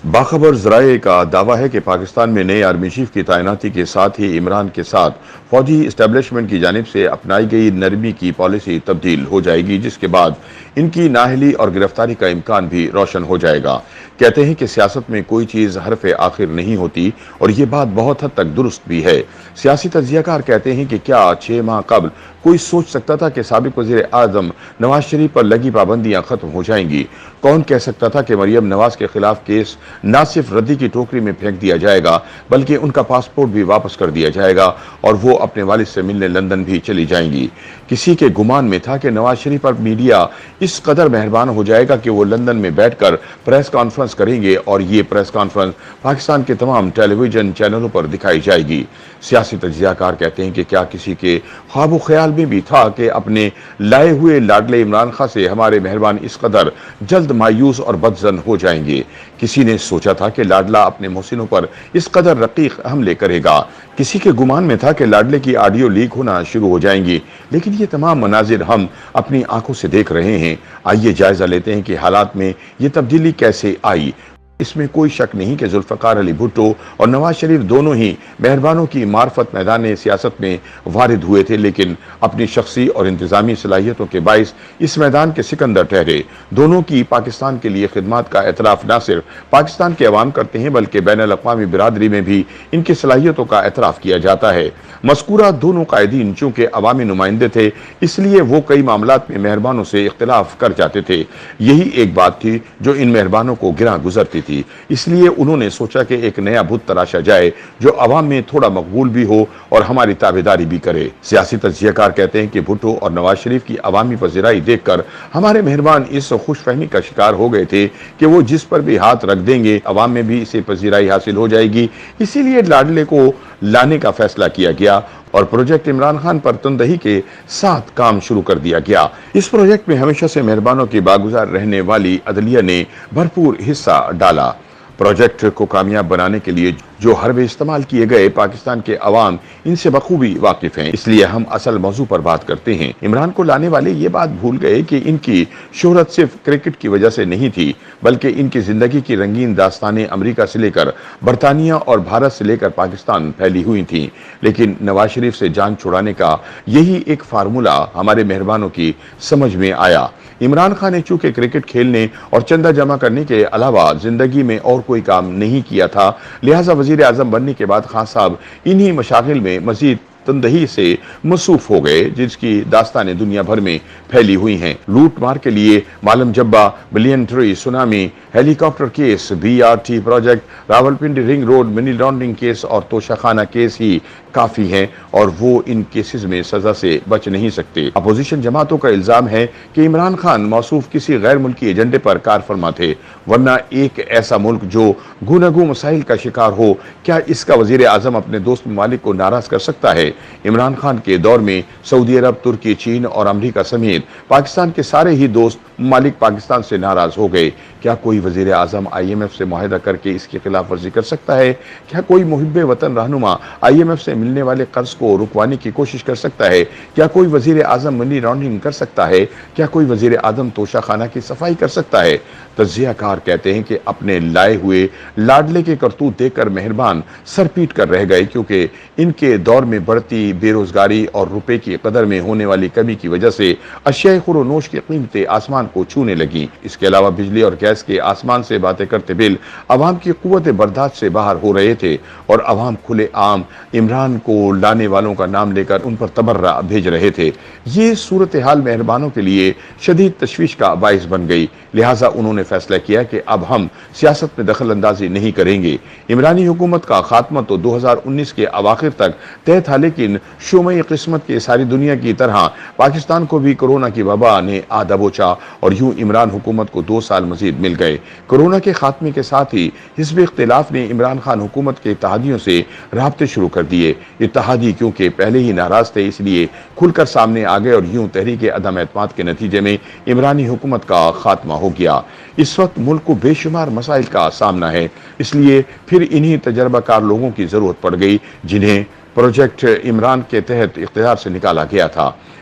باخبر ذرائع کا دعویٰ ہے کہ پاکستان میں نئے آرمی چیف کی تعیناتی کے ساتھ ہی عمران کے ساتھ فوجی اسٹیبلشمنٹ کی جانب سے اپنائی گئی نرمی کی پالیسی تبدیل ہو جائے گی، جس کے بعد ان کی نااہلی اور گرفتاری کا امکان بھی روشن ہو جائے گا۔ کہتے ہیں کہ سیاست میں کوئی چیز حرف آخر نہیں ہوتی، اور یہ بات بہت حد تک درست بھی ہے۔ سیاسی تجزیہ کار کہتے ہیں کہ کیا 6 ماہ قبل کوئی سوچ سکتا تھا کہ سابق وزیر اعظم نواز شریف پر لگی پابندیاں ختم ہو جائیں گی؟ کون کہہ سکتا تھا کہ مریم نواز کے خلاف کیس نہ صرف ردی کی ٹوکری میں پھینک دیا جائے گا، بلکہ ان کا پاسپورٹ بھی واپس کر دیا جائے گا اور وہ اپنے والد سے ملنے لندن بھی چلی جائیں گی۔ کسی کے گمان میں تھا کہ نواز شریف پر میڈیا اس قدر مہربان ہو جائے گا کہ وہ لندن میں بیٹھ کر پریس کانفرنس کریں گے، اور یہ پریس کانفرنس پاکستان کے تمام ٹیلی ویژن چینلوں پر دکھائی جائے گی۔ سیاسی تجزیہ کار کہتے ہیں کہ کیا کسی کے خواب و خیال میں بھی تھا کہ اپنے لائے ہوئے لاڈلے عمران خان سے ہمارے مہربان اس قدر جلد مایوس اور بدظن ہو جائیں گے؟ کسی نے سوچا تھا کہ لاڈلا اپنے محسنوں پر اس قدر رقیق حملے کرے گا؟ کسی کے گمان میں تھا کہ لاڈلے کی آڈیو لیک ہونا شروع ہو جائیں گی؟ لیکن یہ تمام مناظر ہم اپنی آنکھوں سے دیکھ رہے ہیں۔ آئیے جائزہ لیتے ہیں کہ حالات میں یہ تبدیلی کیسے آئی۔ اس میں کوئی شک نہیں کہ ذوالفقار علی بھٹو اور نواز شریف دونوں ہی مہربانوں کی معرفت میدان سیاست میں وارد ہوئے تھے، لیکن اپنی شخصی اور انتظامی صلاحیتوں کے باعث اس میدان کے سکندر ٹھہرے۔ دونوں کی پاکستان کے لیے خدمات کا اعتراف نہ صرف پاکستان کے عوام کرتے ہیں، بلکہ بین الاقوامی برادری میں بھی ان کی صلاحیتوں کا اعتراف کیا جاتا ہے۔ مذکورہ دونوں قائدین چونکہ عوامی نمائندے تھے، اس لیے وہ کئی معاملات میں مہربانوں سے اختلاف کر جاتے تھے۔ یہی ایک بات تھی جو ان مہربانوں کو گراں گزرتی تھی۔ اس لیے انہوں نے سوچا کہ ایک نیا بت تراشا جائے جو عوام میں تھوڑا مقبول بھی ہو اور ہماری تابعداری بھی کرے۔ سیاسی تجزیہ کار کہتے ہیں کہ بھٹو اور نواز شریف کی عوامی پذیرائی دیکھ کر ہمارے مہربان اس خوش فہمی کا شکار ہو گئے تھے کہ وہ جس پر بھی ہاتھ رکھ دیں گے عوام میں بھی اسے پذیرائی حاصل ہو جائے گی۔ اسی لیے لاڈلے کو لانے کا فیصلہ کیا گیا اور پروجیکٹ عمران خان پر تندہی کے ساتھ کام شروع کر دیا گیا۔ اس پروجیکٹ میں ہمیشہ سے مہربانوں کی باگزار رہنے والی عدلیہ نے بھرپور حصہ ڈالا۔ پروجیکٹ کو کامیاب بنانے کے لیے جو حربے استعمال کیے گئے، پاکستان کے عوام ان سے بخوبی واقف ہیں، اس لیے ہم اصل موضوع پر بات کرتے ہیں۔ عمران کو لانے والے یہ بات بھول گئے کہ ان کی شہرت صرف کرکٹ کی وجہ سے نہیں تھی، بلکہ ان کی زندگی کی رنگین داستانیں امریکہ سے لے کر برطانیہ اور بھارت سے لے کر پاکستان پھیلی ہوئی تھیں۔ لیکن نواز شریف سے جان چھڑانے کا یہی ایک فارمولہ ہمارے مہربانوں کی سمجھ میں آیا۔ عمران خان نے چونکہ کرکٹ کھیلنے اور چندہ جمع کرنے کے علاوہ زندگی میں اور کوئی کام نہیں کیا تھا، لہٰذا وزیر اعظم بننے کے بعد خان صاحب انہی مشاغل میں مزید تندہی سے مصروف ہو گئے، جس کی داستانیں دنیا بھر میں پھیلی ہوئی ہیں۔ لوٹ مار کے لیے Malam Jabba, billion tree, tsunami, helicopter case, BRT project, Rawalpindi ring road money laundering case اور توشہ خانہ کیس ہی کافی ہیں، اور وہ ان کیسز میں سزا سے بچ نہیں سکتے۔ اپوزیشن جماعتوں کا الزام ہے کہ عمران خان موصوف کسی غیر ملکی ایجنڈے پر کار فرما تھے، ورنہ ایک ایسا ملک جو گوناگوں مسائل کا شکار ہو، کیا اس کا وزیر اعظم اپنے دوست ممالک کو ناراض کر سکتا ہے؟ عمران خان کے دور میں سعودی عرب، ترکی، چین اور امریکہ سمیت پاکستان کے سارے ہی دوست ممالک پاکستان سے ناراض ہو گئے۔ کیا کوئی وزیر اعظم IMF سے معاہدہ کر کے اس کی خلاف ورزی کر سکتا ہے؟ کیا کوئی محب وطن رہنما IMF سے ملنے والے قرض کو رکوانے کی کوشش کر سکتا ہے؟ کیا کوئی وزیر اعظم منی لانڈرنگ کر سکتا ہے؟ کیا کوئی وزیر اعظم توشہ خانہ کی صفائی کر سکتا ہے؟ تجزیہ کار کہتے ہیں کہ اپنے لائے ہوئے لاڈلے کے کرتوت دیکھ کر مہربان سر پیٹ کر رہ گئے، کیونکہ ان کے دور میں بڑھتی بے روزگاری اور روپے کی قدر میں ہونے والی کمی کی وجہ سے اشیاء خور و نوش کی قیمتیں آسمان کو چھونے لگیں۔ اس کے علاوہ بجلی اور گیس کے آسمان سے باتیں کرتے بل عوام کی قوت برداشت سے باہر ہو رہے تھے، اور عوام کھلے عام عمران کو لانے والوں کا نام لے کر ان پر تبرہ بھیج رہے تھے۔ یہ صورتحال مہربانوں کے لیے شدید تشویش کا باعث بن گئی، لہٰذا انہوں نے فیصلہ کیا کہ اب ہم سیاست میں دخل اندازی نہیں کریں گے۔ عمرانی حکومت کا خاتمہ تو 2019 کے اواخر تک طے تھا، لیکن شومئی قسمت کے ساری دنیا کی طرح پاکستان کو بھی کورونا کی وبا نے آ دبوچا، اور یوں عمران حکومت کو 2 سال مزید مل گئے۔ کورونا کے خاتمے کے ساتھ ہی حزب اختلاف نے عمران خان حکومت کے اتحادیوں سے رابطے شروع کر دیے۔ اتحادی کیونکہ پہلے ہی ناراض تھے، اس لیے کھل کر سامنے آ گئے، اور یوں تحریک عدم اعتماد کے نتیجے میں عمرانی حکومت کا خاتمہ ہو گیا۔ اس وقت ملک کو بے شمار مسائل کا سامنا ہے، اس لیے پھر انہی تجربہ کار لوگوں کی ضرورت پڑ گئی جنہیں پروجیکٹ عمران کے تحت اقتدار سے نکالا گیا تھا۔